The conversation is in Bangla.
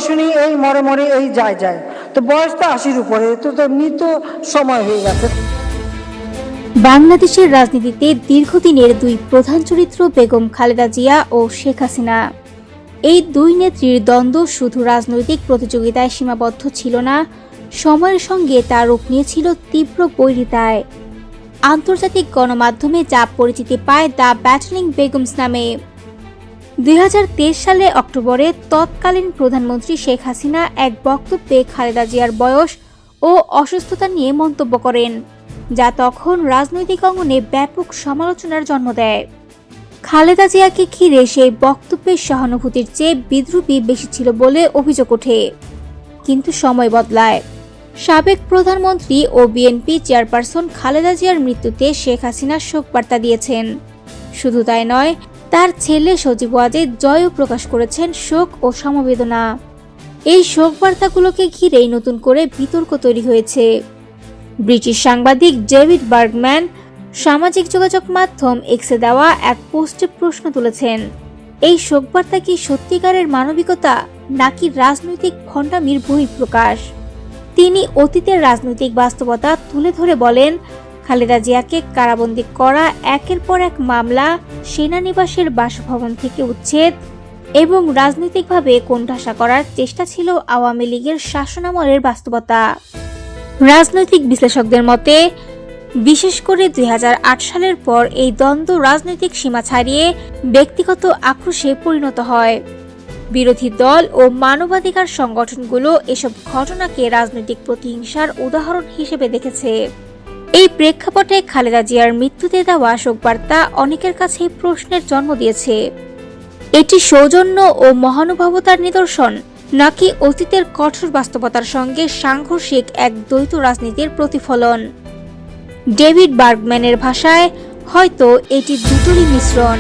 শুনি এই মরে মরে এই যায়, তো বয়স তো 80-র উপরে, তো মৃত সময় হয়ে গেছে। বাংলাদেশের রাজনীতিতে দীর্ঘদিনের দুই প্রধান চরিত্র বেগম খালেদা জিয়া ও শেখ হাসিনা। এই দুই নেত্রীর দ্বন্দ্ব শুধু রাজনৈতিক প্রতিযোগিতায় সীমাবদ্ধ ছিল না, সময়ের সঙ্গে তা রূপ নিয়েছিল তীব্র বৈরিতায়। আন্তর্জাতিক গণমাধ্যমে যা পরিচিতি পায় দ্য ব্যাটলিং বেগমস নামে। 2023 সালে অক্টোবরে তৎকালীন প্রধানমন্ত্রী শেখ হাসিনা এক বক্তব্যে খালেদা জিয়ার বয়স ও অসুস্থতা নিয়ে মন্তব্য করেন, যা তখন রাজনৈতিক অঙ্গনে ব্যাপক সমালোচনার জন্ম দেয়। খালেদা জিয়াকে ঘিরে সেই বক্তব্যের সহানুভূতির চেয়ে বিদ্রূপই বেশি ছিল বলে অভিযোগ ওঠে। কিন্তু সময় বদলায়। সাবেক প্রধানমন্ত্রী ও বিএনপি চেয়ারপারসন খালেদা জিয়ার মৃত্যুতে শেখ হাসিনা শোকবার্তা দিয়েছেন। শুধু তাই নয়, তার ছেলে সজীব ওয়াজেদ জয়ও প্রকাশ করেছেন শোক ও সমবেদনা। এই শোকবার্তাগুলোকে ঘিরেই নতুন করে বিতর্ক তৈরি হয়েছে। ব্রিটিশ সাংবাদিক ডেভিড বার্গম্যান সামাজিক যোগাযোগ মাধ্যম এক্সে দেওয়া এক পোস্টে প্রশ্ন তুলেছেন, এই শোকবার্তা কি সত্যিকারের মানবিকতা নাকি রাজনৈতিক ভণ্ডামির বহিঃপ্রকাশ? তিনি অতীতের রাজনৈতিক বাস্তবতা তুলে ধরে বলেন, খালেদা জিয়াকে কারাবন্দী করা, একের পর এক মামলা, সেনানিবাসের বাসভবন থেকে উচ্ছেদ এবং রাজনৈতিকভাবে কোণঠাসা করার চেষ্টা ছিল আওয়ামী লীগের শাসনামলের বাস্তবতা। রাজনৈতিক বিশ্লেষকদের মতে, বিশেষ করে 2008 সালের পর এই দ্বন্দ্ব রাজনৈতিক সীমা ছাড়িয়ে ব্যক্তিগত আক্রোশে পরিণত হয়। বিরোধী দল ও মানবাধিকার সংগঠনগুলো এসব ঘটনাকে রাজনৈতিক প্রতিহিংসার উদাহরণ হিসেবে দেখেছে। এই প্রেক্ষাপটে খালেদা জিয়ার মৃত্যুতে দেওয়া শোকবার্তা অনেকের কাছেই প্রশ্নের জন্ম দিয়েছে। এটি সৌজন্য ও মহানুভবতার নিদর্শন, নাকি অতীতের কঠোর বাস্তবতার সঙ্গে সাংঘর্ষিক এক দ্বৈত রাজনীতির প্রতিফলন? ডেভিড বার্গম্যানের ভাষায়, হয়তো এটি দুটোরই মিশ্রণ।